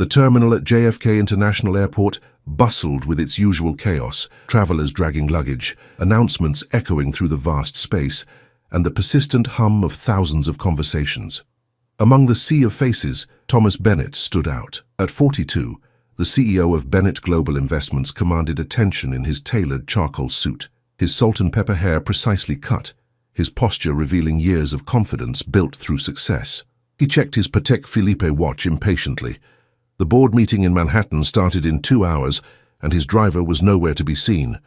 The terminal at JFK International Airport bustled with its usual chaos, travelers dragging luggage, announcements echoing through the vast space, and the persistent hum of thousands of conversations. Among the sea of faces, Thomas Bennett stood out. At 42, the CEO of Bennett Global Investments commanded attention in his tailored charcoal suit, his salt and pepper hair precisely cut, his posture revealing years of confidence built through success. He checked his Patek Philippe watch impatiently. The board meeting in Manhattan started in 2 hours, and his driver was nowhere to be seen.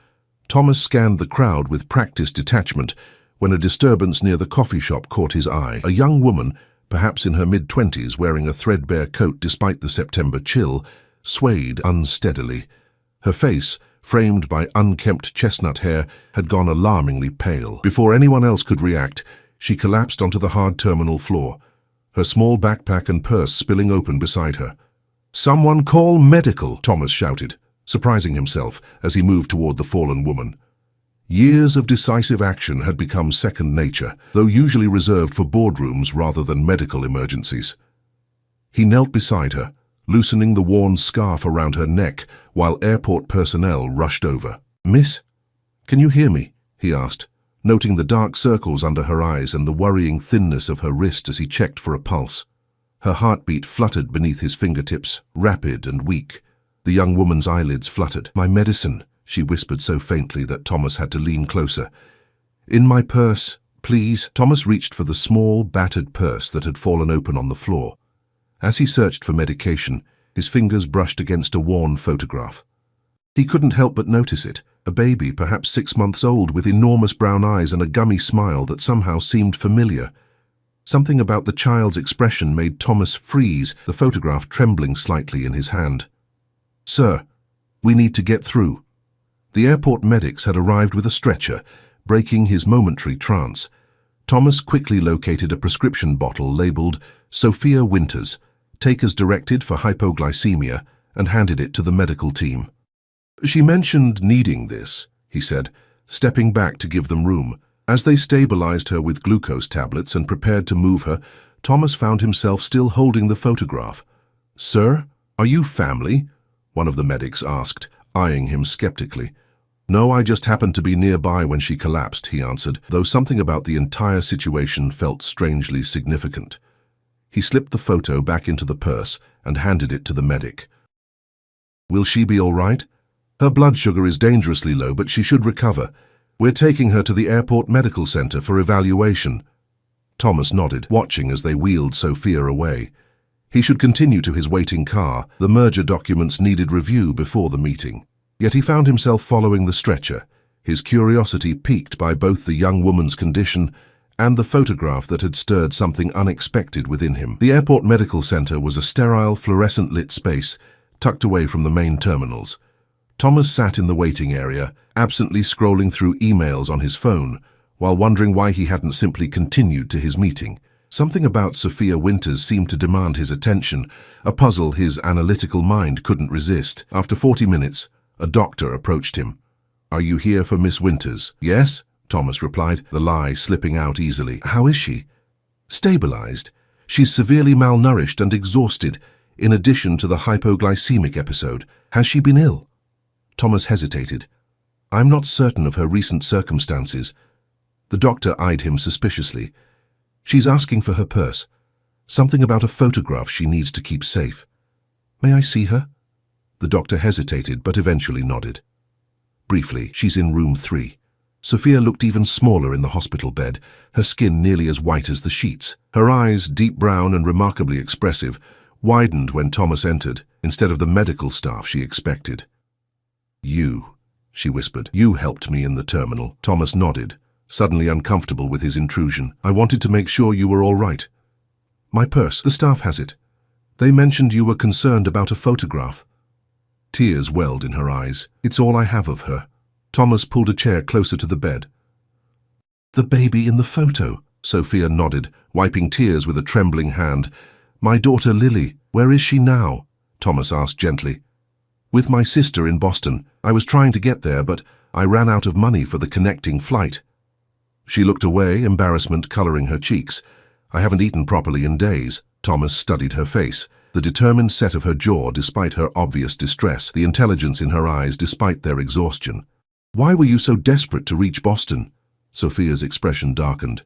Thomas scanned the crowd with practiced detachment when a disturbance near the coffee shop caught his eye. A young woman, perhaps in her mid-20s, wearing a threadbare coat despite the September chill, swayed unsteadily. Her face, framed by unkempt chestnut hair, had gone alarmingly pale. Before anyone else could react, she collapsed onto the hard terminal floor, her small backpack and purse spilling open beside her. "Someone call medical!" Thomas shouted, surprising himself as he moved toward the fallen woman. Years of decisive action had become second nature, though usually reserved for boardrooms rather than medical emergencies. He knelt beside her, loosening the worn scarf around her neck while airport personnel rushed over. "Miss, can you hear me?" he asked, noting the dark circles under her eyes and the worrying thinness of her wrist as he checked for a pulse. Her heartbeat fluttered beneath his fingertips, rapid and weak. The young woman's eyelids fluttered. "My medicine," she whispered so faintly that Thomas had to lean closer. "In my purse, please." Thomas reached for the small, battered purse that had fallen open on the floor. As he searched for medication, his fingers brushed against a worn photograph. He couldn't help but notice it, a baby perhaps 6 months old with enormous brown eyes and a gummy smile that somehow seemed familiar. Something about the child's expression made Thomas freeze, the photograph trembling slightly in his hand. "Sir, we need to get through." The airport medics had arrived with a stretcher, breaking his momentary trance. Thomas quickly located a prescription bottle labeled Sophia Winters, take as directed for hypoglycemia, and handed it to the medical team. "She mentioned needing this," he said, stepping back to give them room. As they stabilized her with glucose tablets and prepared to move her, Thomas found himself still holding the photograph. "Sir, are you family?" one of the medics asked, eyeing him skeptically. "No, I just happened to be nearby when she collapsed," he answered, though something about the entire situation felt strangely significant. He slipped the photo back into the purse and handed it to the medic. "Will she be all right? Her blood sugar is dangerously low, but she should recover. We're taking her to the airport medical center for evaluation." Thomas nodded, watching as they wheeled Sophia away. He should continue to his waiting car. The merger documents needed review before the meeting. Yet he found himself following the stretcher, his curiosity piqued by both the young woman's condition and the photograph that had stirred something unexpected within him. The airport medical center was a sterile, fluorescent-lit space tucked away from the main terminals. Thomas sat in the waiting area, absently scrolling through emails on his phone, while wondering why he hadn't simply continued to his meeting. Something about Sophia Winters seemed to demand his attention, a puzzle his analytical mind couldn't resist. After 40 minutes, a doctor approached him. "Are you here for Miss Winters?" "Yes," Thomas replied, the lie slipping out easily. "How is she?" "Stabilized. She's severely malnourished and exhausted, in addition to the hypoglycemic episode. Has she been ill?" Thomas hesitated. "I'm not certain of her recent circumstances." The doctor eyed him suspiciously. "She's asking for her purse. Something about a photograph she needs to keep safe. May I see her?" The doctor hesitated, but eventually nodded. "Briefly, she's in room 3. Sophia looked even smaller in the hospital bed, her skin nearly as white as the sheets. Her eyes, deep brown and remarkably expressive, widened when Thomas entered, instead of the medical staff she expected. "You," she whispered. "You helped me in the terminal." Thomas nodded, suddenly uncomfortable with his intrusion. "I wanted to make sure you were all right." "My purse, the staff has it. They mentioned you were concerned about a photograph." Tears welled in her eyes. "It's all I have of her." Thomas pulled a chair closer to the bed. "The baby in the photo," Sophia nodded, wiping tears with a trembling hand. "My daughter Lily. Where is she now?" Thomas asked gently. "With my sister in Boston. I was trying to get there, but I ran out of money for the connecting flight." She looked away, embarrassment coloring her cheeks. "I haven't eaten properly in days." Thomas studied her face. the determined set of her jaw despite her obvious distress, the intelligence in her eyes despite their exhaustion. "Why were you so desperate to reach Boston?" Sophia's expression darkened.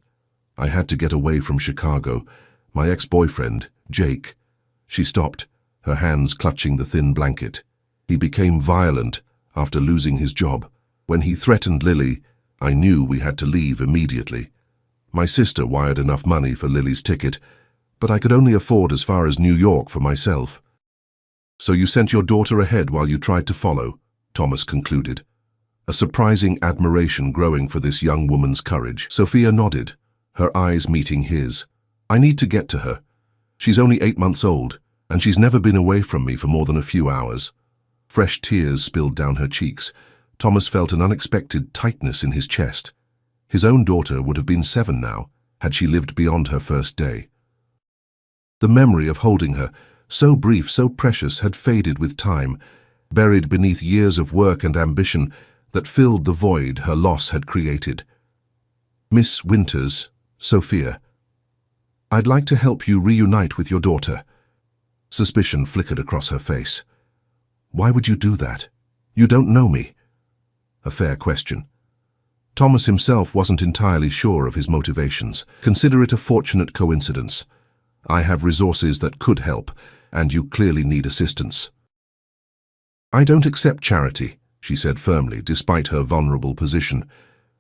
"I had to get away from Chicago. My ex-boyfriend, Jake." She stopped, her hands clutching the thin blanket. "He became violent after losing his job. When he threatened Lily, I knew we had to leave immediately. My sister wired enough money for Lily's ticket, but I could only afford as far as New York for myself." "So you sent your daughter ahead while you tried to follow," Thomas concluded, a surprising admiration growing for this young woman's courage. Sophia nodded, her eyes meeting his. "I need to get to her. She's only 8 months old, and she's never been away from me for more than a few hours." Fresh tears spilled down her cheeks. Thomas felt an unexpected tightness in his chest. His own daughter would have been 7 now, had she lived beyond her first day. The memory of holding her, so brief, so precious, had faded with time, buried beneath years of work and ambition that filled the void her loss had created. "Miss Winters, Sophia, I'd like to help you reunite with your daughter." Suspicion flickered across her face. "Why would you do that? You don't know me." A fair question. Thomas himself wasn't entirely sure of his motivations. "Consider it a fortunate coincidence. I have resources that could help, and you clearly need assistance." "I don't accept charity," she said firmly, despite her vulnerable position.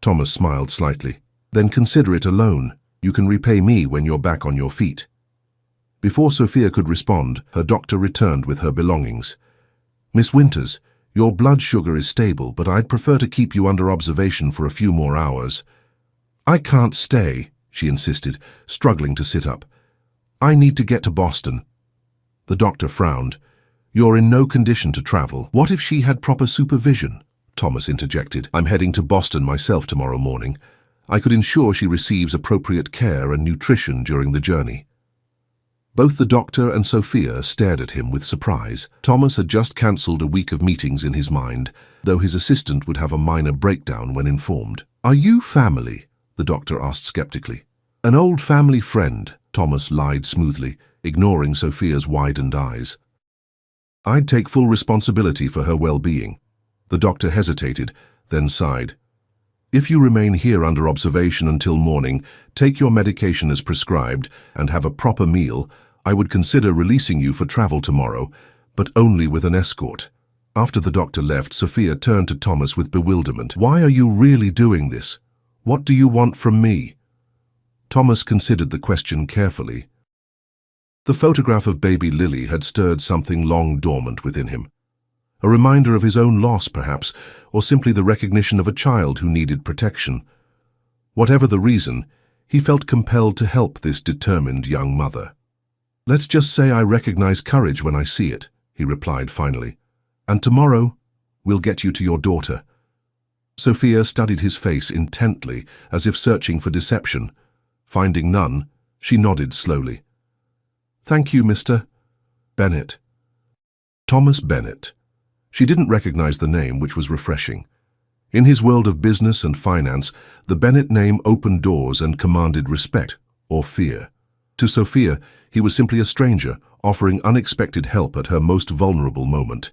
Thomas smiled slightly. "Then consider it a loan. You can repay me when you're back on your feet." Before Sophia could respond, her doctor returned with her belongings. "Miss Winters, your blood sugar is stable, but I'd prefer to keep you under observation for a few more hours." "I can't stay," she insisted, struggling to sit up. "I need to get to Boston." The doctor frowned. "You're in no condition to travel." "What if she had proper supervision?" Thomas interjected. "I'm heading to Boston myself tomorrow morning. I could ensure she receives appropriate care and nutrition during the journey." Both the doctor and Sophia stared at him with surprise. Thomas had just cancelled a week of meetings in his mind, though his assistant would have a minor breakdown when informed. "Are you family?" the doctor asked skeptically. "An old family friend," Thomas lied smoothly, ignoring Sophia's widened eyes. "I'd take full responsibility for her well-being." The doctor hesitated, then sighed. "If you remain here under observation until morning, take your medication as prescribed, and have a proper meal, I would consider releasing you for travel tomorrow, but only with an escort." After the doctor left, Sophia turned to Thomas with bewilderment. "Why are you really doing this? What do you want from me?" Thomas considered the question carefully. The photograph of baby Lily had stirred something long dormant within him. A reminder of his own loss, perhaps, or simply the recognition of a child who needed protection. Whatever the reason, he felt compelled to help this determined young mother. "Let's just say I recognize courage when I see it," he replied finally. "And tomorrow, we'll get you to your daughter." Sophia studied his face intently, as if searching for deception. Finding none, she nodded slowly. "Thank you, Mr. Bennett." Thomas Bennett. She didn't recognize the name, which was refreshing. In his world of business and finance, the Bennett name opened doors and commanded respect or fear. To Sophia, he was simply a stranger, offering unexpected help at her most vulnerable moment.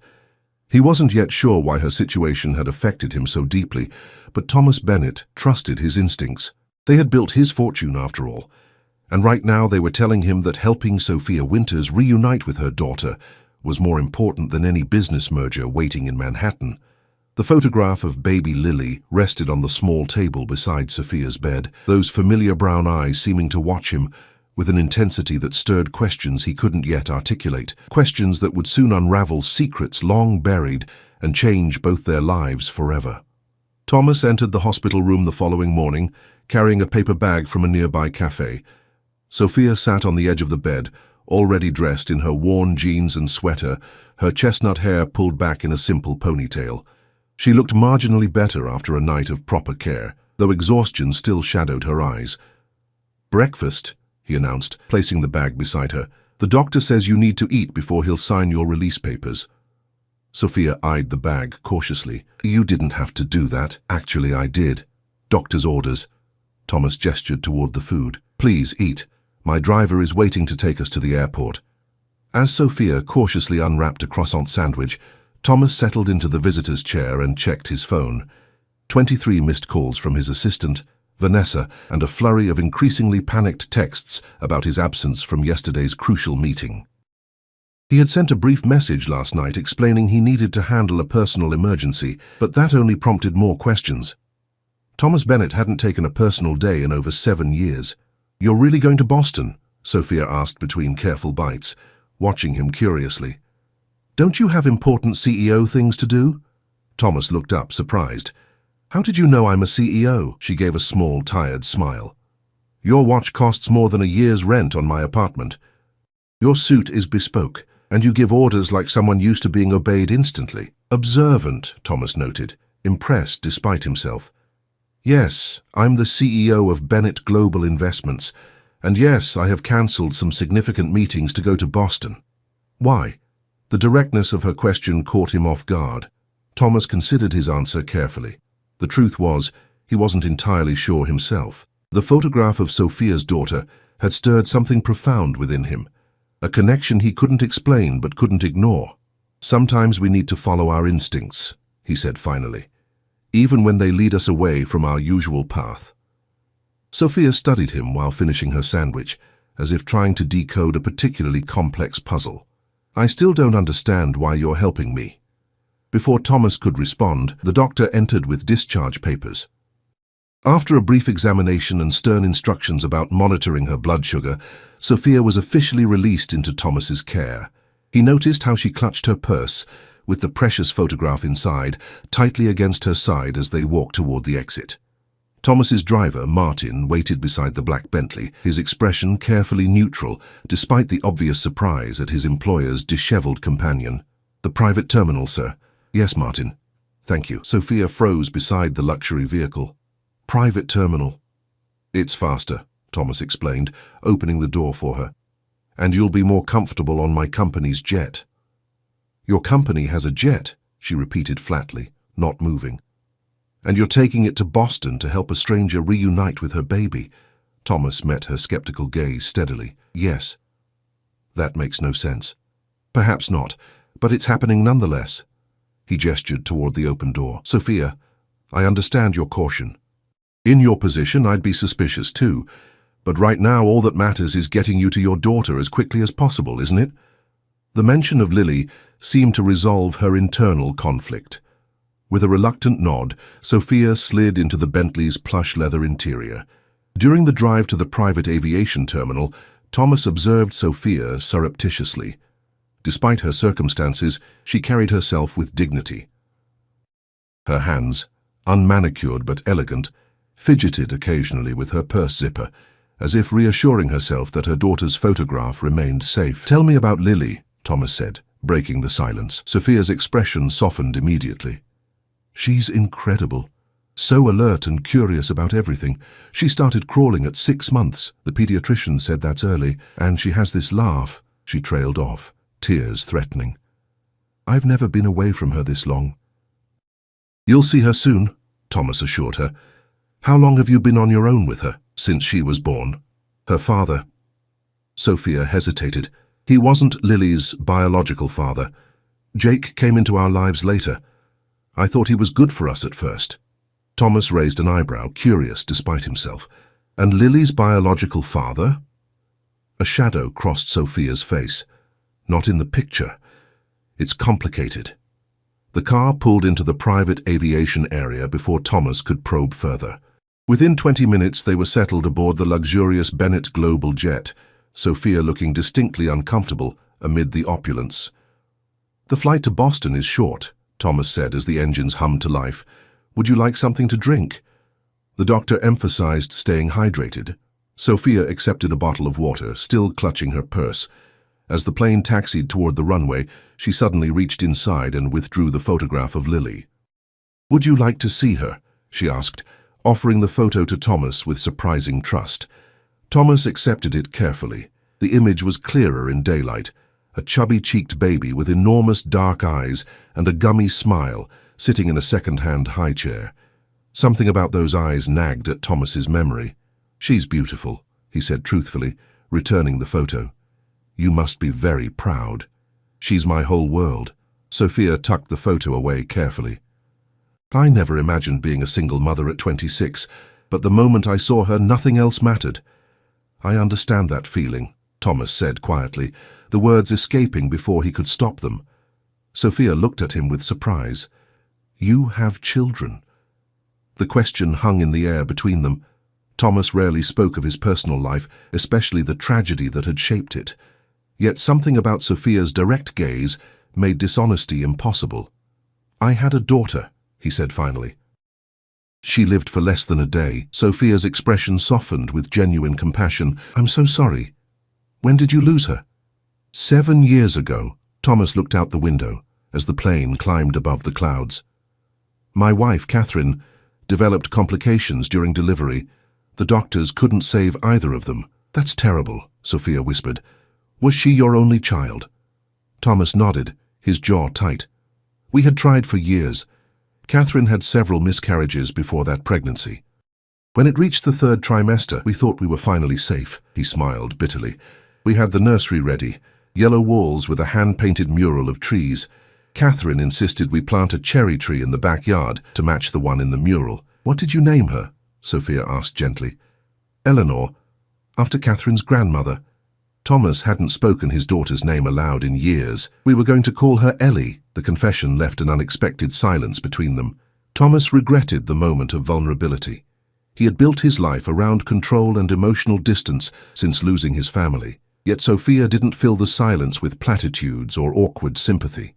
He wasn't yet sure why her situation had affected him so deeply, but Thomas Bennett trusted his instincts. They had built his fortune, after all, and right now they were telling him that helping Sophia Winters reunite with her daughter was more important than any business merger waiting in Manhattan. The photograph of baby Lily rested on the small table beside Sophia's bed, those familiar brown eyes seeming to watch him with an intensity that stirred questions he couldn't yet articulate, questions that would soon unravel secrets long buried and change both their lives forever. Thomas entered the hospital room the following morning, carrying a paper bag from a nearby cafe. Sophia sat on the edge of the bed, already dressed in her worn jeans and sweater, her chestnut hair pulled back in a simple ponytail. She looked marginally better after a night of proper care, though exhaustion still shadowed her eyes. "Breakfast," he announced, placing the bag beside her. "The doctor says you need to eat before he'll sign your release papers." Sophia eyed the bag cautiously. "You didn't have to do that." "Actually, I did. Doctor's orders." Thomas gestured toward the food. "Please eat. My driver is waiting to take us to the airport." As Sophia cautiously unwrapped a croissant sandwich, Thomas settled into the visitor's chair and checked his phone. 23 missed calls from his assistant, Vanessa, and a flurry of increasingly panicked texts about his absence from yesterday's crucial meeting. He had sent a brief message last night explaining he needed to handle a personal emergency, but that only prompted more questions. Thomas Bennett hadn't taken a personal day in over 7 years. "You're really going to Boston?" Sophia asked between careful bites, watching him curiously. "Don't you have important CEO things to do?" Thomas looked up, surprised. "How did you know I'm a CEO?" She gave a small, tired smile. "Your watch costs more than a year's rent on my apartment. Your suit is bespoke, and you give orders like someone used to being obeyed instantly." "Observant," Thomas noted, impressed despite himself. "Yes, I'm the CEO of Bennett Global Investments, and yes, I have cancelled some significant meetings to go to Boston." "Why?" The directness of her question caught him off guard. Thomas considered his answer carefully. The truth was, he wasn't entirely sure himself. The photograph of Sophia's daughter had stirred something profound within him, a connection he couldn't explain but couldn't ignore. "Sometimes we need to follow our instincts," he said finally, "even when they lead us away from our usual path." Sophia studied him while finishing her sandwich, as if trying to decode a particularly complex puzzle. "I still don't understand why you're helping me." Before Thomas could respond, the doctor entered with discharge papers. After a brief examination and stern instructions about monitoring her blood sugar, Sophia was officially released into Thomas's care. He noticed how she clutched her purse, with the precious photograph inside, tightly against her side as they walked toward the exit. Thomas's driver, Martin, waited beside the black Bentley, his expression carefully neutral, despite the obvious surprise at his employer's disheveled companion. "The private terminal, sir." "Yes, Martin. Thank you." Sophia froze beside the luxury vehicle. "Private terminal." "It's faster," Thomas explained, opening the door for her. "And you'll be more comfortable on my company's jet." "Your company has a jet," she repeated flatly, not moving. "And you're taking it to Boston to help a stranger reunite with her baby." Thomas met her skeptical gaze steadily. "Yes." "That makes no sense." "Perhaps not, but it's happening nonetheless." He gestured toward the open door. "Sophia, I understand your caution. In your position, I'd be suspicious too. But right now, all that matters is getting you to your daughter as quickly as possible, isn't it?" The mention of Lily seemed to resolve her internal conflict. With a reluctant nod, Sophia slid into the Bentley's plush leather interior. During the drive to the private aviation terminal, Thomas observed Sophia surreptitiously. Despite her circumstances, she carried herself with dignity. Her hands, unmanicured but elegant, fidgeted occasionally with her purse zipper, as if reassuring herself that her daughter's photograph remained safe. "Tell me about Lily," Thomas said, breaking the silence. Sophia's expression softened immediately. "She's incredible. So alert and curious about everything. She started crawling at 6 months. The pediatrician said that's early, and she has this laugh." She trailed off, tears threatening. "I've never been away from her this long." "You'll see her soon," Thomas assured her. "How long have you been on your own with her?" "Since she was born." "Her father?" Sophia hesitated. "He wasn't Lily's biological father. Jake came into our lives later. I thought he was good for us at first." Thomas raised an eyebrow, curious despite himself. "And Lily's biological father?" A shadow crossed Sophia's face. "Not in the picture. It's complicated." The car pulled into the private aviation area before Thomas could probe further. Within 20 minutes they were settled aboard the luxurious Bennett Global jet, Sophia looking distinctly uncomfortable amid the opulence. "The flight to Boston is short," Thomas said as the engines hummed to life. "Would you like something to drink?" The doctor emphasized staying hydrated. Sophia accepted a bottle of water, still clutching her purse. As the plane taxied toward the runway, she suddenly reached inside and withdrew the photograph of Lily. "Would you like to see her?" she asked, offering the photo to Thomas with surprising trust. Thomas accepted it carefully. The image was clearer in daylight, a chubby-cheeked baby with enormous dark eyes and a gummy smile, sitting in a second-hand high chair. Something about those eyes nagged at Thomas's memory. "She's beautiful," he said truthfully, returning the photo. You must be very proud. She's my whole world. Sophia tucked the photo away carefully. I never imagined being a single mother at 26, but the moment I saw her, nothing else mattered. I understand that feeling, Thomas said quietly, the words escaping before he could stop them. Sophia looked at him with surprise. You have children? The question hung in the air between them. Thomas rarely spoke of his personal life, especially the tragedy that had shaped it. Yet something about Sophia's direct gaze made dishonesty impossible. I had a daughter, he said finally. She lived for less than a day. Sophia's expression softened with genuine compassion. I'm so sorry. When did you lose her? 7 years ago. Thomas looked out the window as the plane climbed above the clouds. My wife, Catherine, developed complications during delivery. The doctors couldn't save either of them. That's terrible, Sophia whispered. Was she your only child? Thomas nodded, his jaw tight. We had tried for years. Catherine had several miscarriages before that pregnancy. When it reached the 3rd trimester, we thought we were finally safe, he smiled bitterly. We had the nursery ready, yellow walls with a hand-painted mural of trees. Catherine insisted we plant a cherry tree in the backyard to match the one in the mural. What did you name her? Sophia asked gently. Eleanor, after Catherine's grandmother. Thomas hadn't spoken his daughter's name aloud in years. We were going to call her Ellie. The confession left an unexpected silence between them. Thomas regretted the moment of vulnerability. He had built his life around control and emotional distance since losing his family. Yet Sophia didn't fill the silence with platitudes or awkward sympathy.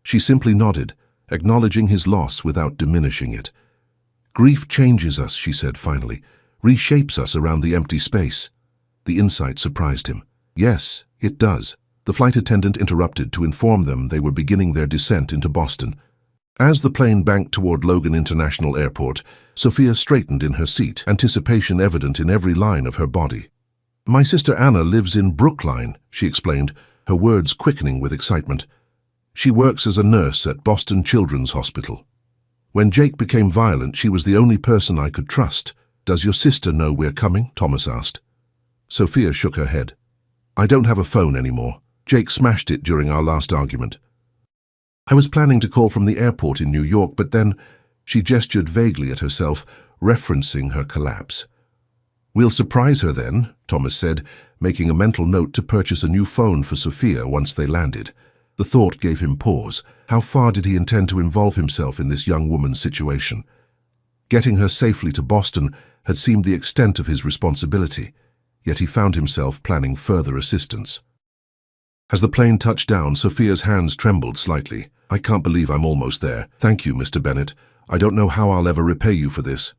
She simply nodded, acknowledging his loss without diminishing it. Grief changes us, she said finally, reshapes us around the empty space. The insight surprised him. Yes, it does. The flight attendant interrupted to inform them they were beginning their descent into Boston. As the plane banked toward Logan International Airport, Sophia straightened in her seat, anticipation evident in every line of her body. My sister Anna lives in Brookline, she explained, her words quickening with excitement. She works as a nurse at Boston Children's Hospital. When Jake became violent, she was the only person I could trust. Does your sister know we're coming? Thomas asked. Sophia shook her head. I don't have a phone anymore. Jake smashed it during our last argument. I was planning to call from the airport in New York, but then she gestured vaguely at herself, referencing her collapse. We'll surprise her then, Thomas said, making a mental note to purchase a new phone for Sophia once they landed. The thought gave him pause. How far did he intend to involve himself in this young woman's situation? Getting her safely to Boston had seemed the extent of his responsibility, yet he found himself planning further assistance. As the plane touched down, Sophia's hands trembled slightly. I can't believe I'm almost there. Thank you, Mr. Bennett. I don't know how I'll ever repay you for this.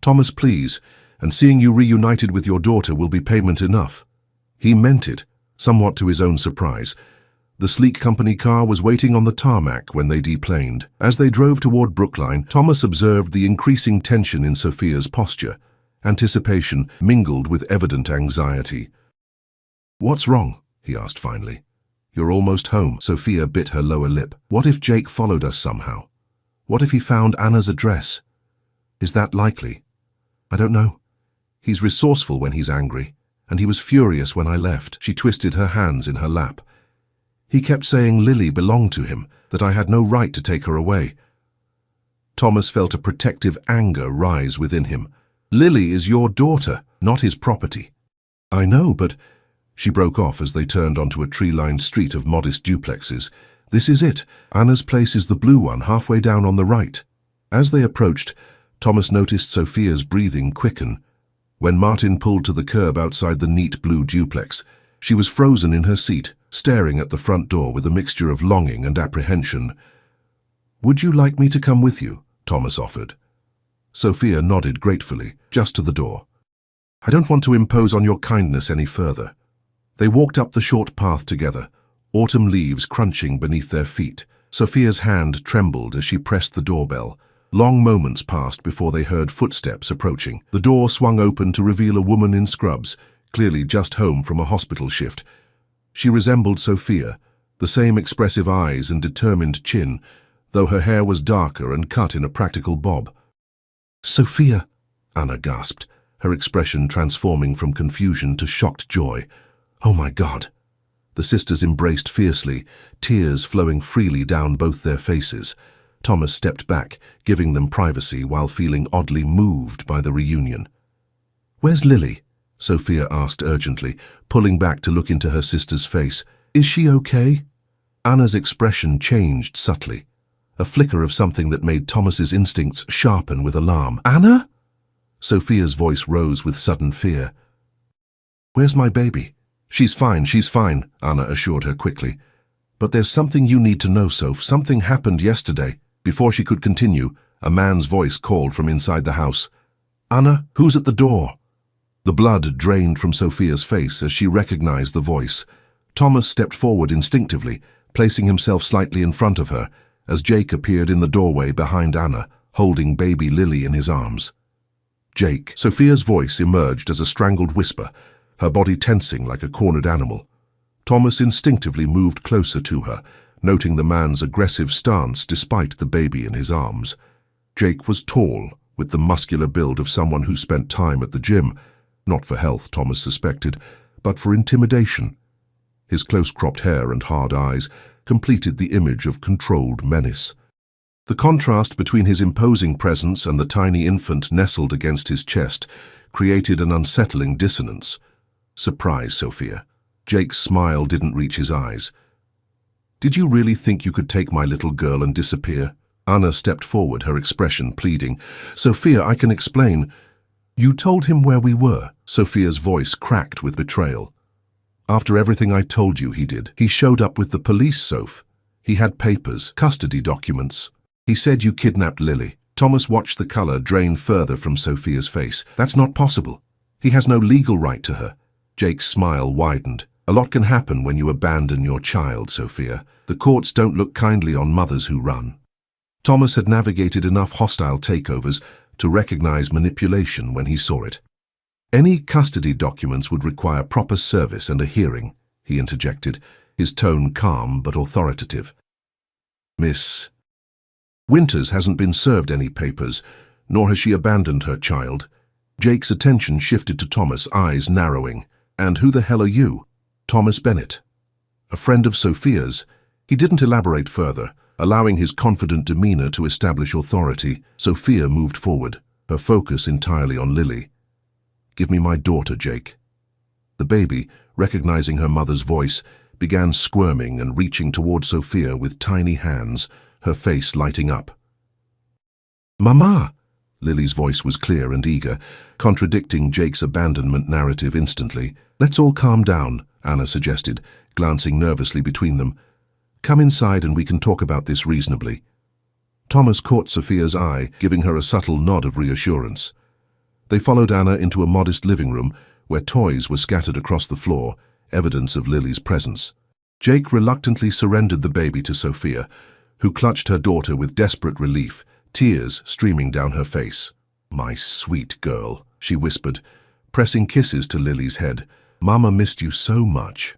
Thomas, please, and seeing you reunited with your daughter will be payment enough. He meant it, somewhat to his own surprise. The sleek company car was waiting on the tarmac when they deplaned. As they drove toward Brookline, Thomas observed the increasing tension in Sophia's posture. Anticipation mingled with evident anxiety. What's wrong? He asked finally. You're almost home. Sophia bit her lower lip. What if Jake followed us somehow? What if he found Anna's address? Is that likely? I don't know. He's resourceful when he's angry, and he was furious when I left. She twisted her hands in her lap. He kept saying Lily belonged to him, that I had no right to take her away. Thomas felt a protective anger rise within him. Lily is your daughter, not his property. I know, but... She broke off as they turned onto a tree-lined street of modest duplexes. This is it. Anna's place is the blue one, halfway down on the right. As they approached, Thomas noticed Sophia's breathing quicken. When Martin pulled to the curb outside the neat blue duplex, she was frozen in her seat, staring at the front door with a mixture of longing and apprehension. Would you like me to come with you? Thomas offered. Sophia nodded gratefully, just to the door. I don't want to impose on your kindness any further. They walked up the short path together, autumn leaves crunching beneath their feet. Sophia's hand trembled as she pressed the doorbell. Long moments passed before they heard footsteps approaching. The door swung open to reveal a woman in scrubs, clearly just home from a hospital shift. She resembled Sophia, the same expressive eyes and determined chin, though her hair was darker and cut in a practical bob. Sophia, Anna gasped, her expression transforming from confusion to shocked joy. Oh my God. The sisters embraced fiercely, tears flowing freely down both their faces. Thomas stepped back, giving them privacy while feeling oddly moved by the reunion. "Where's Lily?" Sophia asked urgently, pulling back to look into her sister's face. "Is she okay?" Anna's expression changed subtly, a flicker of something that made Thomas's instincts sharpen with alarm. "Anna?" Sophia's voice rose with sudden fear. "Where's my baby?" She's fine, Anna assured her quickly. "But there's something you need to know, Soph. Something happened yesterday." Before she could continue, a man's voice called from inside the house. "Anna, who's at the door?" The blood drained from Sophia's face as she recognized the voice. Thomas stepped forward instinctively, placing himself slightly in front of her, as Jake appeared in the doorway behind Anna, holding baby Lily in his arms. "Jake." Sophia's voice emerged as a strangled whisper, her body tensing like a cornered animal. Thomas instinctively moved closer to her, noting the man's aggressive stance despite the baby in his arms. Jake was tall, with the muscular build of someone who spent time at the gym, not for health, Thomas suspected, but for intimidation. His close-cropped hair and hard eyes completed the image of controlled menace. The contrast between his imposing presence and the tiny infant nestled against his chest created an unsettling dissonance. "Surprise, Sophia." Jake's smile didn't reach his eyes. "Did you really think you could take my little girl and disappear?" Anna stepped forward, her expression pleading. "Sophia, I can explain." "You told him where we were." Sophia's voice cracked with betrayal. "After everything I told you he did. He showed up with the police, Soph. He had papers, custody documents. He said you kidnapped Lily." Thomas watched the color drain further from Sophia's face. "That's not possible. He has no legal right to her." Jake's smile widened. "A lot can happen when you abandon your child, Sophia. The courts don't look kindly on mothers who run." Thomas had navigated enough hostile takeovers to recognize manipulation when he saw it. "Any custody documents would require proper service and a hearing," he interjected, his tone calm but authoritative. "Miss Winters hasn't been served any papers, nor has she abandoned her child." Jake's attention shifted to Thomas, eyes narrowing. "And who the hell are you?" "Thomas Bennett." "A friend of Sophia's." He didn't elaborate further, allowing his confident demeanor to establish authority. Sophia moved forward, her focus entirely on Lily. "Give me my daughter, Jake." The baby, recognizing her mother's voice, began squirming and reaching toward Sophia with tiny hands, her face lighting up. "Mama!" Lily's voice was clear and eager, contradicting Jake's abandonment narrative instantly. "Let's all calm down," Anna suggested, glancing nervously between them. "Come inside and we can talk about this reasonably." Thomas caught Sophia's eye, giving her a subtle nod of reassurance. They followed Anna into a modest living room where toys were scattered across the floor, evidence of Lily's presence. Jake reluctantly surrendered the baby to Sophia, who clutched her daughter with desperate relief, tears streaming down her face. "My sweet girl," she whispered, pressing kisses to Lily's head. "Mama missed you so much."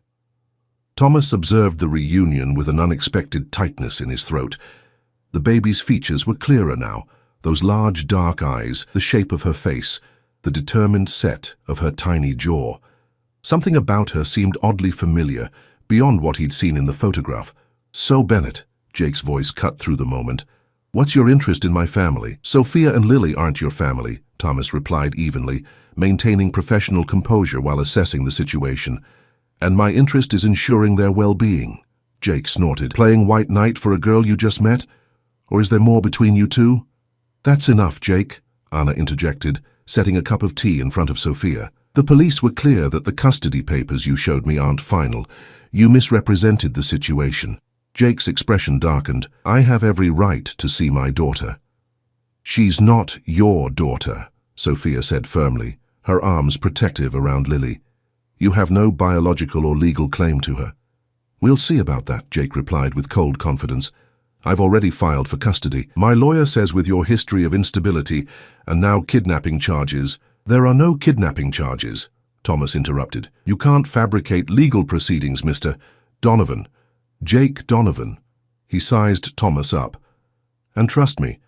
Thomas observed the reunion with an unexpected tightness in his throat. The baby's features were clearer now, those large dark eyes, the shape of her face, the determined set of her tiny jaw. Something about her seemed oddly familiar, beyond what he'd seen in the photograph. "So, Bennett," Jake's voice cut through the moment, "what's your interest in my family?" "Sophia and Lily aren't your family," Thomas replied evenly, maintaining professional composure while assessing the situation. "And my interest is ensuring their well-being." Jake snorted. "Playing white knight for a girl you just met? Or is there more between you two?" "That's enough, Jake," Anna interjected, setting a cup of tea in front of Sophia. "The police were clear that the custody papers you showed me aren't final. You misrepresented the situation." Jake's expression darkened. "I have every right to see my daughter." "She's not your daughter," Sophia said firmly, her arms protective around Lily. "You have no biological or legal claim to her." "We'll see about that," Jake replied with cold confidence. "I've already filed for custody. My lawyer says with your history of instability and now kidnapping charges—" "There are no kidnapping charges," Thomas interrupted. "You can't fabricate legal proceedings, Mr. Donovan. Jake Donovan." He sized Thomas up. "And trust me,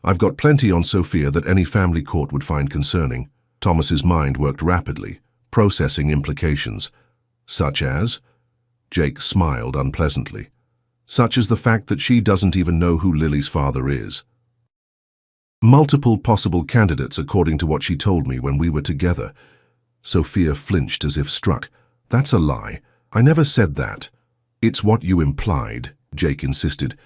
I've got plenty on Sophia that any family court would find concerning." Thomas's mind worked rapidly, processing implications. "Such as?" Jake smiled unpleasantly. Such as the fact that she doesn't even know who Lily's father is. Multiple possible candidates according to what she told me when we were together. Sophia flinched as if struck. That's a lie. I never said that. It's what you implied, Jake insisted.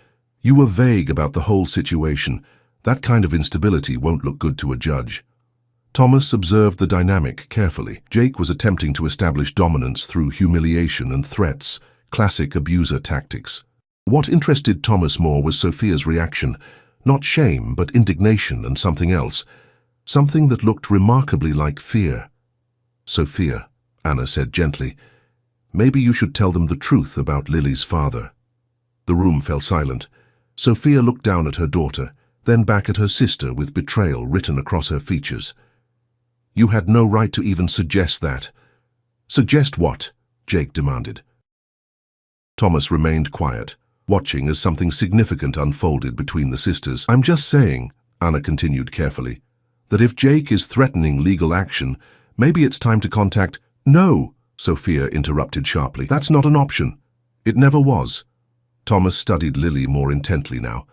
You were vague about the whole situation. That kind of instability won't look good to a judge. Thomas observed the dynamic carefully. Jake was attempting to establish dominance through humiliation and threats, classic abuser tactics. What interested Thomas more was Sophia's reaction. Not shame, but indignation and something else. Something that looked remarkably like fear. Sophia, Anna said gently, maybe you should tell them the truth about Lily's father. The room fell silent. Sophia looked down at her daughter, then back at her sister with betrayal written across her features. You had no right to even suggest that. Suggest what? Jake demanded. Thomas remained quiet, watching as something significant unfolded between the sisters. I'm just saying, Anna continued carefully, that if Jake is threatening legal action, maybe it's time to contact— No, Sophia interrupted sharply. That's not an option. It never was. Thomas studied Lily more intently now.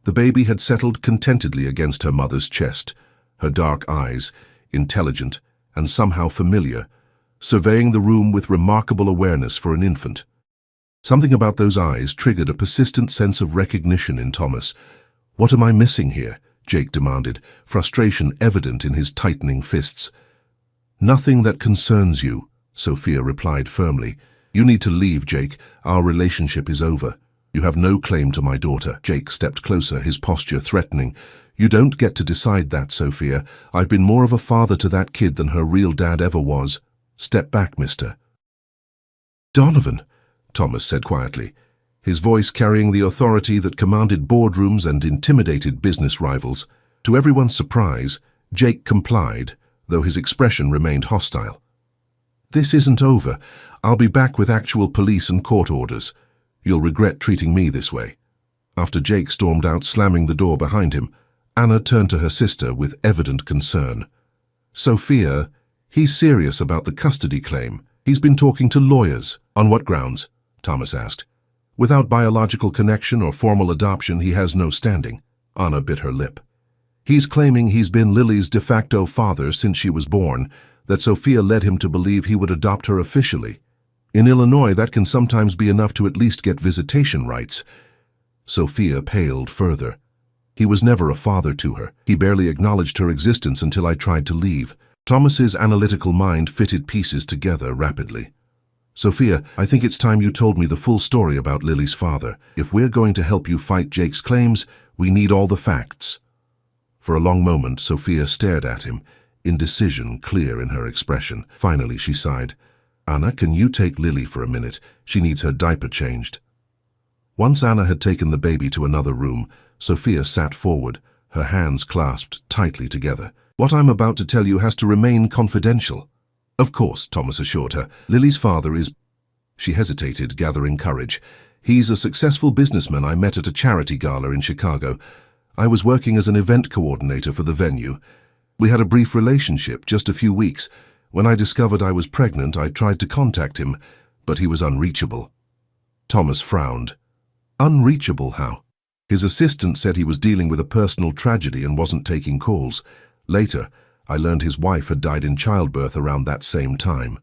The baby had settled contentedly against her mother's chest, her dark eyes, intelligent and somehow familiar, surveying the room with remarkable awareness for an infant. Something about those eyes triggered a persistent sense of recognition in Thomas. What am I missing here? Jake demanded, frustration evident in his tightening fists. Nothing that concerns you, Sophia replied firmly. You need to leave, Jake. Our relationship is over. You have no claim to my daughter. Jake stepped closer, his posture threatening. You don't get to decide that, Sophia. I've been more of a father to that kid than her real dad ever was. Step back, mister. Donovan, Thomas said quietly, his voice carrying the authority that commanded boardrooms and intimidated business rivals. To everyone's surprise, Jake complied, though his expression remained hostile. This isn't over. I'll be back with actual police and court orders. You'll regret treating me this way. After Jake stormed out, slamming the door behind him, Anna turned to her sister with evident concern. Sophia, he's serious about the custody claim. He's been talking to lawyers. On what grounds? Thomas asked. Without biological connection or formal adoption, he has no standing. Anna bit her lip. He's claiming he's been Lily's de facto father since she was born, that Sophia led him to believe he would adopt her officially. In Illinois, that can sometimes be enough to at least get visitation rights. Sophia paled further. He was never a father to her. He barely acknowledged her existence until I tried to leave. Thomas's analytical mind fitted pieces together rapidly. Sophia, I think it's time you told me the full story about Lily's father. If we're going to help you fight Jake's claims, we need all the facts. For a long moment, Sophia stared at him, indecision clear in her expression. Finally, she sighed. Anna, can you take Lily for a minute? She needs her diaper changed. Once Anna had taken the baby to another room, Sophia sat forward, her hands clasped tightly together. What I'm about to tell you has to remain confidential. Of course, Thomas assured her. Lily's father is— She hesitated, gathering courage. He's a successful businessman I met at a charity gala in Chicago. I was working as an event coordinator for the venue. We had a brief relationship, just a few weeks. When I discovered I was pregnant, I tried to contact him, but he was unreachable. Thomas frowned. Unreachable how? His assistant said he was dealing with a personal tragedy and wasn't taking calls. Later, I learned his wife had died in childbirth around that same time.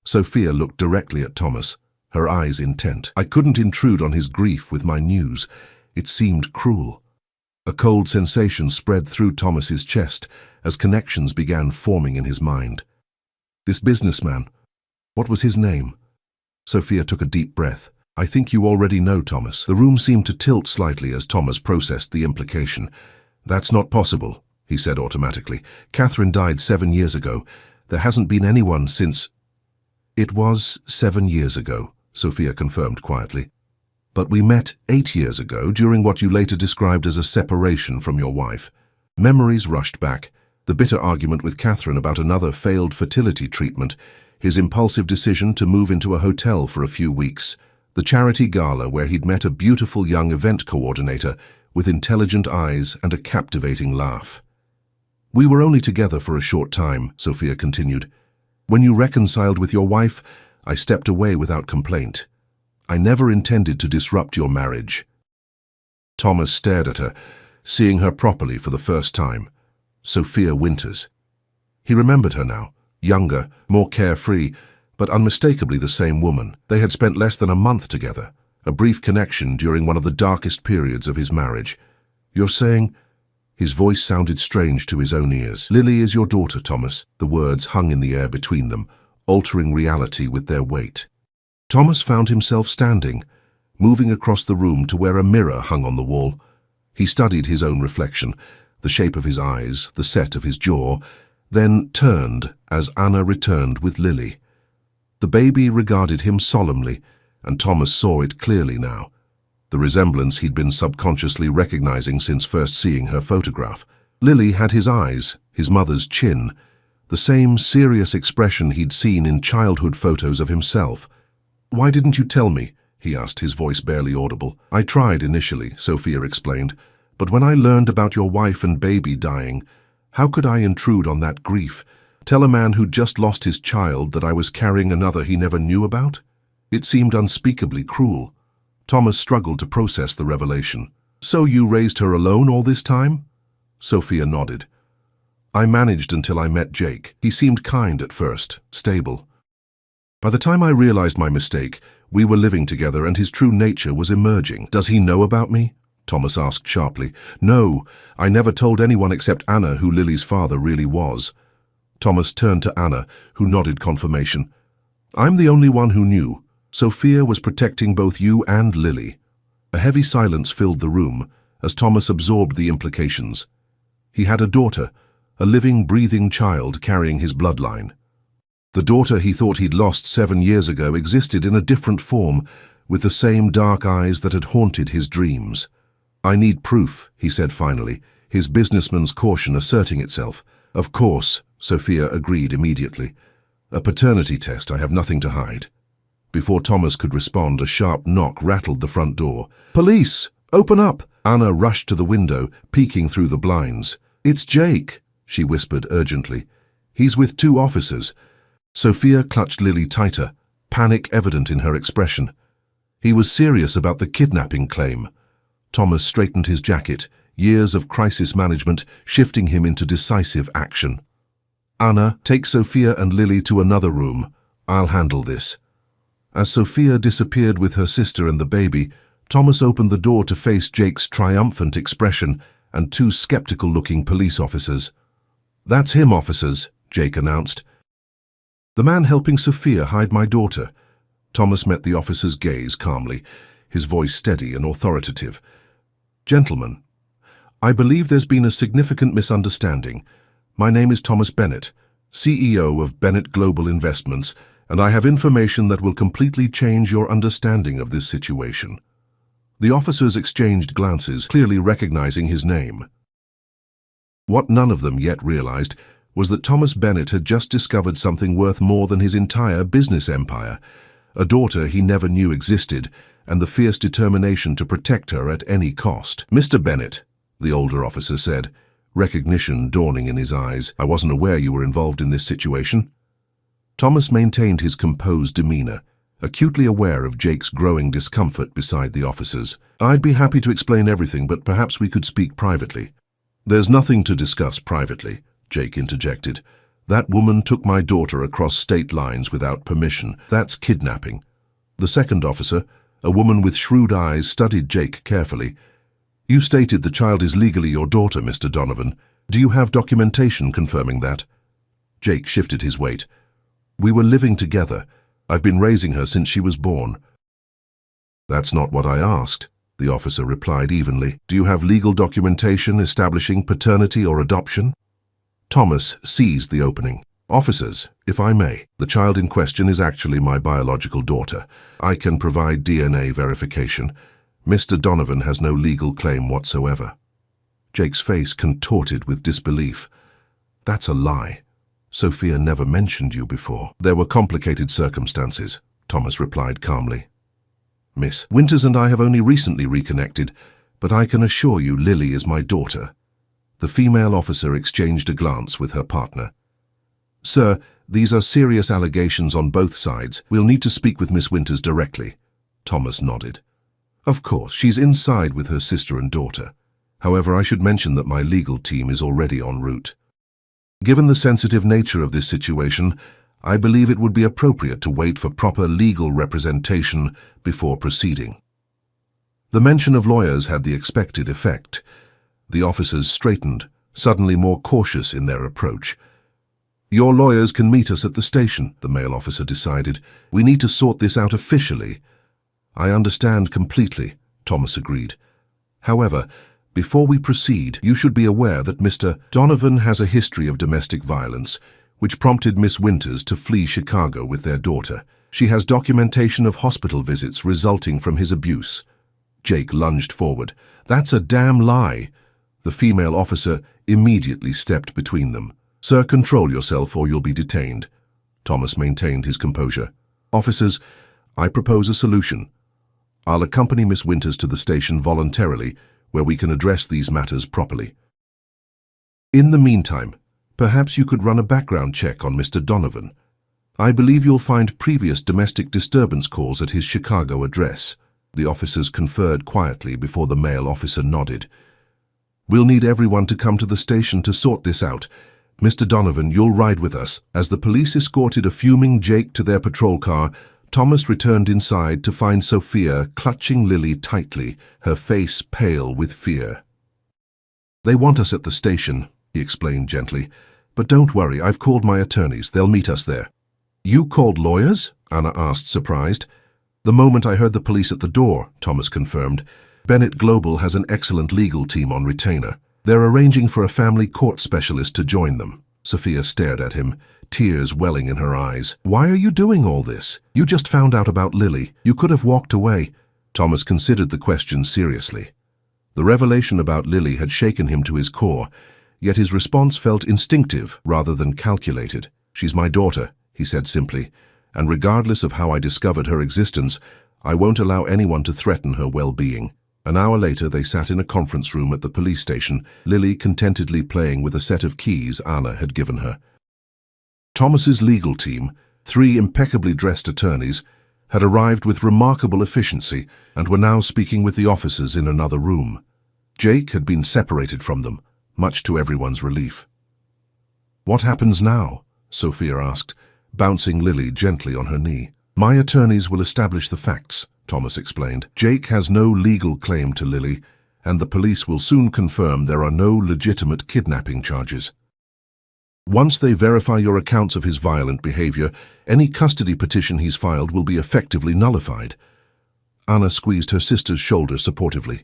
Sophia looked directly at Thomas, her eyes intent. I couldn't intrude on his grief with my news. It seemed cruel. A cold sensation spread through Thomas's chest as connections began forming in his mind. This businessman, what was his name? Sophia took a deep breath. I think you already know, Thomas. The room seemed to tilt slightly as Thomas processed the implication. That's not possible, he said automatically. Catherine died 7 years ago. There hasn't been anyone since— It was 7 years ago, Sophia confirmed quietly. But we met 8 years ago during what you later described as a separation from your wife. Memories rushed back. The bitter argument with Catherine about another failed fertility treatment, his impulsive decision to move into a hotel for a few weeks, the charity gala where he'd met a beautiful young event coordinator with intelligent eyes and a captivating laugh. We were only together for a short time, Sophia continued. When you reconciled with your wife, I stepped away without complaint. I never intended to disrupt your marriage." Thomas stared at her, seeing her properly for the first time. Sophia Winters. He remembered her now, younger, more carefree, but unmistakably the same woman. They had spent less than a month together, a brief connection during one of the darkest periods of his marriage. "You're saying—" His voice sounded strange to his own ears. "Lily is your daughter, Thomas." The words hung in the air between them, altering reality with their weight. Thomas found himself standing, moving across the room to where a mirror hung on the wall. He studied his own reflection, the shape of his eyes, the set of his jaw, then turned as Anna returned with Lily. The baby regarded him solemnly, and Thomas saw it clearly now. The resemblance he'd been subconsciously recognizing since first seeing her photograph. Lily had his eyes, his mother's chin, the same serious expression he'd seen in childhood photos of himself. "Why didn't you tell me?" he asked, his voice barely audible. "I tried initially," Sophia explained, "but when I learned about your wife and baby dying, how could I intrude on that grief? Tell a man who'd just lost his child that I was carrying another he never knew about? It seemed unspeakably cruel." Thomas struggled to process the revelation. "So you raised her alone all this time?" Sophia nodded. "I managed until I met Jake. He seemed kind at first, stable. By the time I realized my mistake, we were living together and his true nature was emerging." "Does he know about me?" Thomas asked sharply. "No, I never told anyone except Anna who Lily's father really was." Thomas turned to Anna, who nodded confirmation. "I'm the only one who knew. Sophia was protecting both you and Lily." A heavy silence filled the room as Thomas absorbed the implications. He had a daughter, a living, breathing child carrying his bloodline. The daughter he thought he'd lost 7 years ago existed in a different form, with the same dark eyes that had haunted his dreams. "I need proof," he said finally, his businessman's caution asserting itself. "Of course," Sophia agreed immediately. "A paternity test, I have nothing to hide." Before Thomas could respond, a sharp knock rattled the front door. "Police! Open up!" Anna rushed to the window, peeking through the blinds. "It's Jake," she whispered urgently. "He's with 2 officers." Sophia clutched Lily tighter, panic evident in her expression. He was serious about the kidnapping claim. Thomas straightened his jacket, years of crisis management shifting him into decisive action. "Anna, take Sophia and Lily to another room. I'll handle this." As Sophia disappeared with her sister and the baby, Thomas opened the door to face Jake's triumphant expression and 2 skeptical-looking police officers. "That's him, officers," Jake announced. "The man helping Sophia hide my daughter." Thomas met the officer's gaze calmly, his voice steady and authoritative. "Gentlemen, I believe there's been a significant misunderstanding. My name is Thomas Bennett, CEO of Bennett Global Investments, and I have information that will completely change your understanding of this situation." The officers exchanged glances, clearly recognizing his name. What none of them yet realized was that Thomas Bennett had just discovered something worth more than his entire business empire, a daughter he never knew existed, and the fierce determination to protect her at any cost. "Mr. Bennett," the older officer said, recognition dawning in his eyes, "I wasn't aware you were involved in this situation." Thomas maintained his composed demeanor, acutely aware of Jake's growing discomfort beside the officers. "I'd be happy to explain everything, but perhaps we could speak privately." "There's nothing to discuss privately," Jake interjected. "That woman took my daughter across state lines without permission. That's kidnapping." The second officer, a woman with shrewd eyes, studied Jake carefully. "You stated the child is legally your daughter, Mr. Donovan. Do you have documentation confirming that?" Jake shifted his weight. "We were living together. I've been raising her since she was born." "That's not what I asked," the officer replied evenly. "Do you have legal documentation establishing paternity or adoption?" Thomas seized the opening. "Officers, if I may, the child in question is actually my biological daughter. I can provide DNA verification. Mr. Donovan has no legal claim whatsoever." Jake's face contorted with disbelief. "That's a lie. Sophia never mentioned you before." "There were complicated circumstances," Thomas replied calmly. "Miss Winters and I have only recently reconnected, but I can assure you Lily is my daughter." The female officer exchanged a glance with her partner. Sir, these are serious allegations on both sides. We'll need to speak with Miss Winters directly. Thomas nodded. Of course, she's inside with her sister and daughter. However, I should mention that my legal team is already en route. Given the sensitive nature of this situation, I believe it would be appropriate to wait for proper legal representation before proceeding. The mention of lawyers had the expected effect. The officers straightened, suddenly more cautious in their approach. Your lawyers can meet us at the station, the male officer decided. We need to sort this out officially. I understand completely, Thomas agreed. However, before we proceed, you should be aware that Mr. Donovan has a history of domestic violence, which prompted Miss Winters to flee Chicago with their daughter. She has documentation of hospital visits resulting from his abuse. Jake lunged forward. That's a damn lie. The female officer immediately stepped between them. Sir, control yourself or you'll be detained. Thomas maintained his composure. Officers, I propose a solution. I'll accompany Miss Winters to the station voluntarily, where we can address these matters properly. In the meantime, perhaps you could run a background check on Mr. Donovan. I believe you'll find previous domestic disturbance calls at his Chicago address. The officers conferred quietly before the male officer nodded. We'll need everyone to come to the station to sort this out. Mr. Donovan, you'll ride with us. As the police escorted a fuming Jake to their patrol car, Thomas returned inside to find Sophia clutching Lily tightly, her face pale with fear. They want us at the station, he explained gently. But don't worry, I've called my attorneys. They'll meet us there. You called lawyers? Anna asked, surprised. The moment I heard the police at the door, Thomas confirmed. Bennett Global has an excellent legal team on retainer. They're arranging for a family court specialist to join them. Sophia stared at him, tears welling in her eyes. Why are you doing all this? You just found out about Lily. You could have walked away. Thomas considered the question seriously. The revelation about Lily had shaken him to his core, yet his response felt instinctive rather than calculated. She's my daughter, he said simply, and regardless of how I discovered her existence, I won't allow anyone to threaten her well-being. An hour later, they sat in a conference room at the police station, Lily contentedly playing with a set of keys Anna had given her. Thomas's legal team, 3 impeccably dressed attorneys, had arrived with remarkable efficiency and were now speaking with the officers in another room. Jake had been separated from them, much to everyone's relief. What happens now? Sophia asked, bouncing Lily gently on her knee. My attorneys will establish the facts, Thomas explained. Jake has no legal claim to Lily, and the police will soon confirm there are no legitimate kidnapping charges. Once they verify your accounts of his violent behavior, any custody petition he's filed will be effectively nullified. Anna squeezed her sister's shoulder supportively.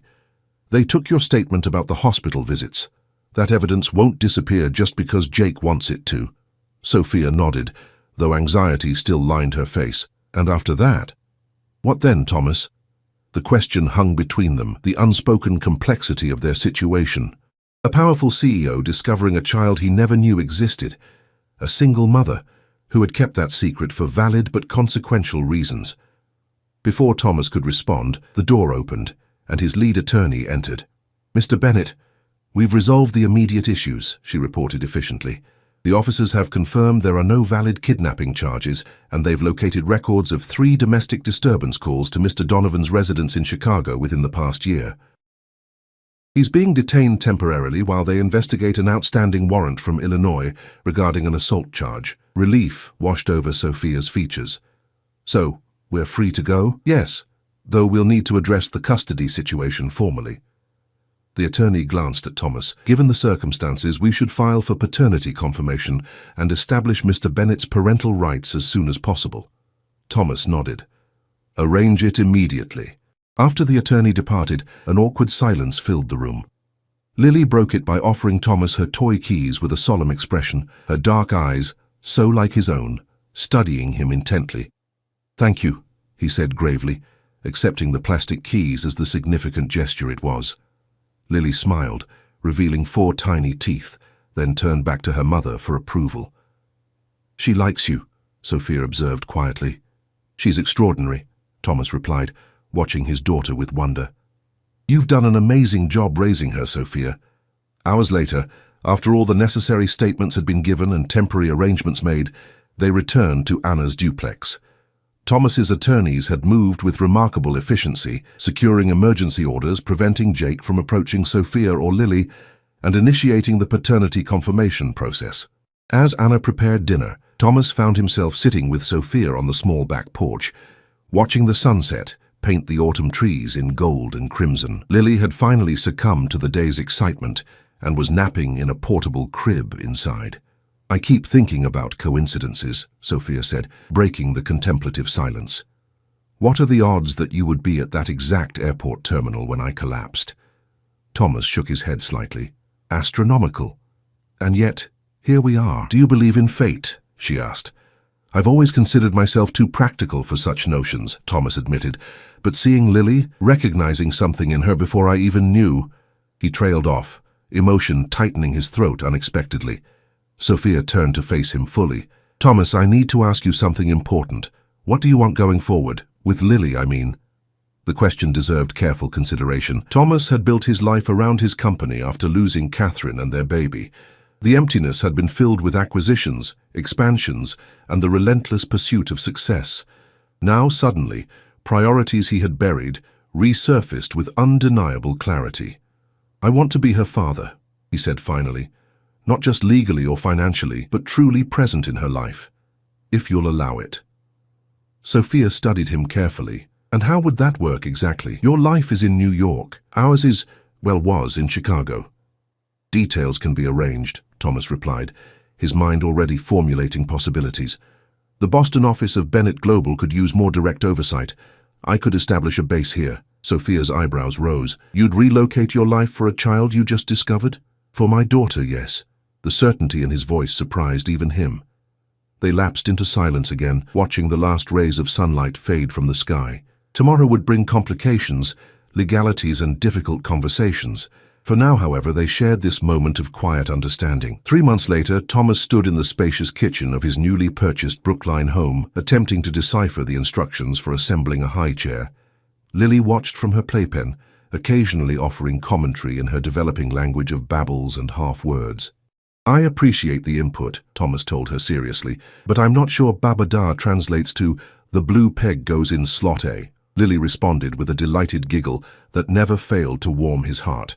They took your statement about the hospital visits. That evidence won't disappear just because Jake wants it to. Sophia nodded, though anxiety still lined her face. And after that? What then, Thomas? The question hung between them, the unspoken complexity of their situation. A powerful CEO discovering a child he never knew existed. A single mother who had kept that secret for valid but consequential reasons. Before Thomas could respond, the door opened, and his lead attorney entered. Mr. Bennett, we've resolved the immediate issues, she reported efficiently. The officers have confirmed there are no valid kidnapping charges, and they've located records of 3 domestic disturbance calls to Mr. Donovan's residence in Chicago within the past year. He's being detained temporarily while they investigate an outstanding warrant from Illinois regarding an assault charge. Relief washed over Sophia's features. So, we're free to go? Yes, though we'll need to address the custody situation formally. The attorney glanced at Thomas. Given the circumstances, we should file for paternity confirmation and establish Mr. Bennett's parental rights as soon as possible. Thomas nodded. Arrange it immediately. After the attorney departed, an awkward silence filled the room. Lily broke it by offering Thomas her toy keys with a solemn expression, her dark eyes, so like his own, studying him intently. Thank you, he said gravely, accepting the plastic keys as the significant gesture it was. Lily smiled, revealing 4 tiny teeth, then turned back to her mother for approval. She likes you, Sophia observed quietly. She's extraordinary, Thomas replied, watching his daughter with wonder. You've done an amazing job raising her, Sophia. Hours later, After all the necessary statements had been given and temporary arrangements made, they returned to Anna's duplex. Thomas's attorneys had moved with remarkable efficiency, securing emergency orders preventing Jake from approaching Sophia or Lily and initiating the paternity confirmation process. As Anna prepared dinner, Thomas found himself sitting with Sophia on the small back porch, watching the sunset paint the autumn trees in gold and crimson. Lily had finally succumbed to the day's excitement and was napping in a portable crib inside. "I keep thinking about coincidences," Sophia said, breaking the contemplative silence. "What are the odds that you would be at that exact airport terminal when I collapsed?" Thomas shook his head slightly. "Astronomical. And yet, here we are." "Do you believe in fate?" she asked. "I've always considered myself too practical for such notions," Thomas admitted, "but seeing Lily, recognizing something in her before I even knew—" He trailed off, emotion tightening his throat unexpectedly. Sophia turned to face him fully. "Thomas, I need to ask you something important. What do you want going forward? With Lily, I mean." The question deserved careful consideration. Thomas had built his life around his company after losing Catherine and their baby. The emptiness had been filled with acquisitions, expansions, and the relentless pursuit of success. Now, suddenly, priorities he had buried resurfaced with undeniable clarity. "I want to be her father," he said finally. "Not just legally or financially, but truly present in her life, if you'll allow it." Sophia studied him carefully. "And how would that work exactly? Your life is in New York. Ours is, well, was in Chicago." "Details can be arranged," Thomas replied, his mind already formulating possibilities. "The Boston office of Bennett Global could use more direct oversight. I could establish a base here." Sophia's eyebrows rose. "You'd relocate your life for a child you just discovered?" "For my daughter, yes." The certainty in his voice surprised even him. They lapsed into silence again, watching the last rays of sunlight fade from the sky. Tomorrow would bring complications, legalities, and difficult conversations. For now, however, they shared this moment of quiet understanding. 3 months later, Thomas stood in the spacious kitchen of his newly purchased Brookline home, attempting to decipher the instructions for assembling a high chair. Lily watched from her playpen, occasionally offering commentary in her developing language of babbles and half-words. "I appreciate the input," Thomas told her seriously, "but I'm not sure Babada translates to 'the blue peg goes in slot A.'" Lily responded with a delighted giggle that never failed to warm his heart.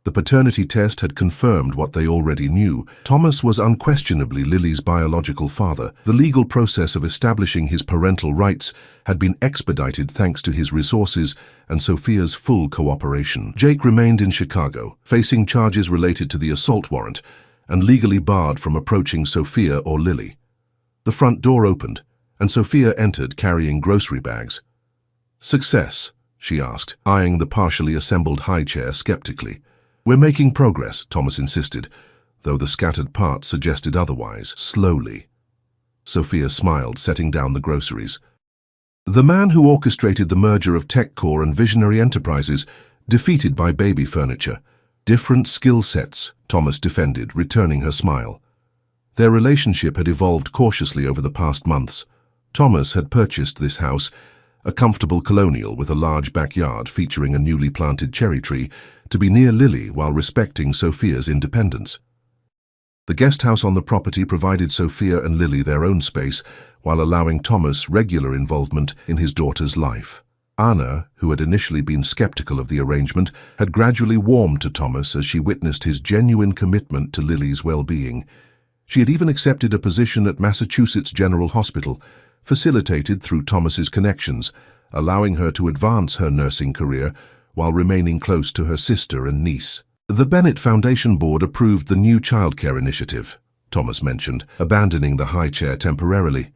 The paternity test had confirmed what they already knew. Thomas was unquestionably Lily's biological father. The legal process of establishing his parental rights had been expedited thanks to his resources and Sophia's full cooperation. Jake remained in Chicago, facing charges related to the assault warrant, and legally barred from approaching Sophia or Lily. The front door opened, and Sophia entered carrying grocery bags. "Success?" she asked, eyeing the partially assembled high chair skeptically. "We're making progress," Thomas insisted, though the scattered parts suggested otherwise. "Slowly." Sophia smiled, setting down the groceries. "The man who orchestrated the merger of TechCore and Visionary Enterprises, defeated by baby furniture. Different skill sets," Thomas defended, returning her smile. Their relationship had evolved cautiously over the past months. Thomas had purchased this house, a comfortable colonial with a large backyard featuring a newly planted cherry tree, to be near Lily while respecting Sophia's independence. The guest house on the property provided Sophia and Lily their own space while allowing Thomas regular involvement in his daughter's life. Anna, who had initially been skeptical of the arrangement, had gradually warmed to Thomas as she witnessed his genuine commitment to Lily's well-being. She had even accepted a position at Massachusetts General Hospital, facilitated through Thomas's connections, allowing her to advance her nursing career while remaining close to her sister and niece. The Bennett Foundation Board approved the new childcare initiative, Thomas mentioned, abandoning the high chair temporarily.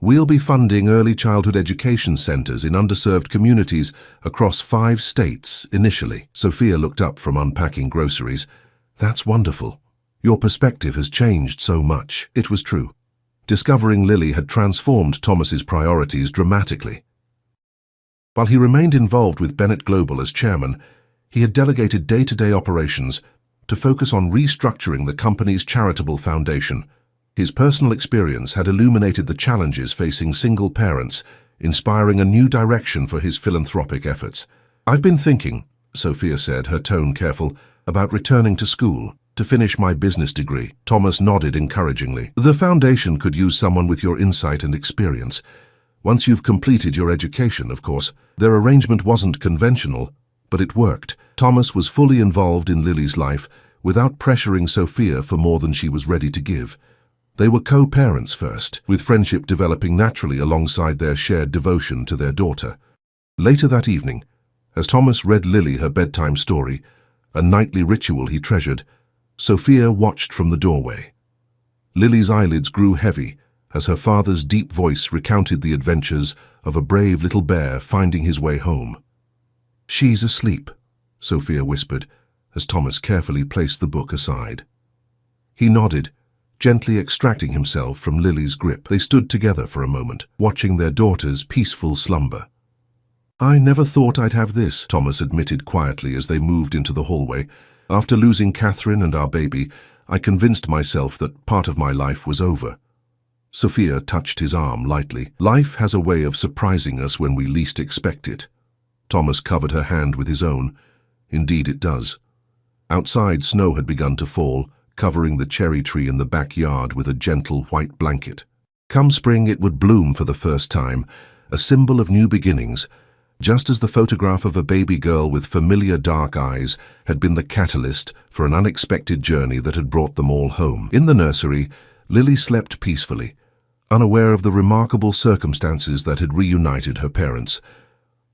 "We'll be funding early childhood education centers in underserved communities across 5 states initially." Sophia looked up from unpacking groceries. "That's wonderful. Your perspective has changed so much." It was true. Discovering Lily had transformed Thomas's priorities dramatically. While he remained involved with Bennett Global as chairman, he had delegated day-to-day operations to focus on restructuring the company's charitable foundation. His personal experience had illuminated the challenges facing single parents, inspiring a new direction for his philanthropic efforts. "I've been thinking," Sophia said, her tone careful, "about returning to school." To finish my business degree. Thomas nodded encouragingly. The foundation could use someone with your insight and experience. Once you've completed your education, of course. Their arrangement wasn't conventional, but it worked. Thomas was fully involved in Lily's life without pressuring Sophia for more than she was ready to give. They were co-parents first, with friendship developing naturally alongside their shared devotion to their daughter. Later that evening, as Thomas read Lily her bedtime story, a nightly ritual he treasured, Sophia watched from the doorway. Lily's eyelids grew heavy as her father's deep voice recounted the adventures of a brave little bear finding his way home. "She's asleep," Sophia whispered, as Thomas carefully placed the book aside. He nodded, gently extracting himself from Lily's grip. They stood together for a moment, watching their daughter's peaceful slumber. "I never thought I'd have this," Thomas admitted quietly as they moved into the hallway. "After losing Catherine and our baby, I convinced myself that part of my life was over." Sophia touched his arm lightly. "Life has a way of surprising us when we least expect it." Thomas covered her hand with his own. "Indeed it does." Outside, snow had begun to fall, covering the cherry tree in the backyard with a gentle white blanket. Come spring, it would bloom for the first time, a symbol of new beginnings, just as the photograph of a baby girl with familiar dark eyes had been the catalyst for an unexpected journey that had brought them all home. In the nursery, Lily slept peacefully, unaware of the remarkable circumstances that had reunited her parents.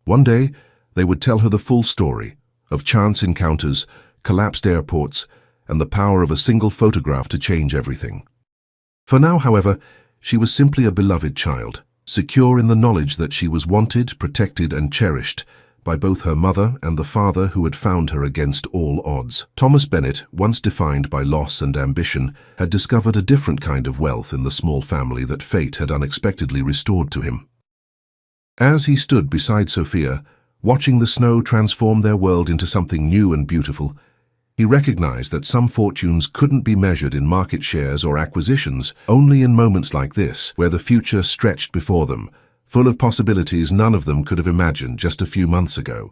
One day, they would tell her the full story of chance encounters, collapsed airports, and the power of a single photograph to change everything. For now, however, she was simply a beloved child, secure in the knowledge that she was wanted, protected, and cherished by both her mother and the father who had found her against all odds. Thomas Bennett, once defined by loss and ambition, had discovered a different kind of wealth in the small family that fate had unexpectedly restored to him. As he stood beside Sophia, watching the snow transform their world into something new and beautiful, he recognized that some fortunes couldn't be measured in market shares or acquisitions, only in moments like this, where the future stretched before them, full of possibilities none of them could have imagined just a few months ago.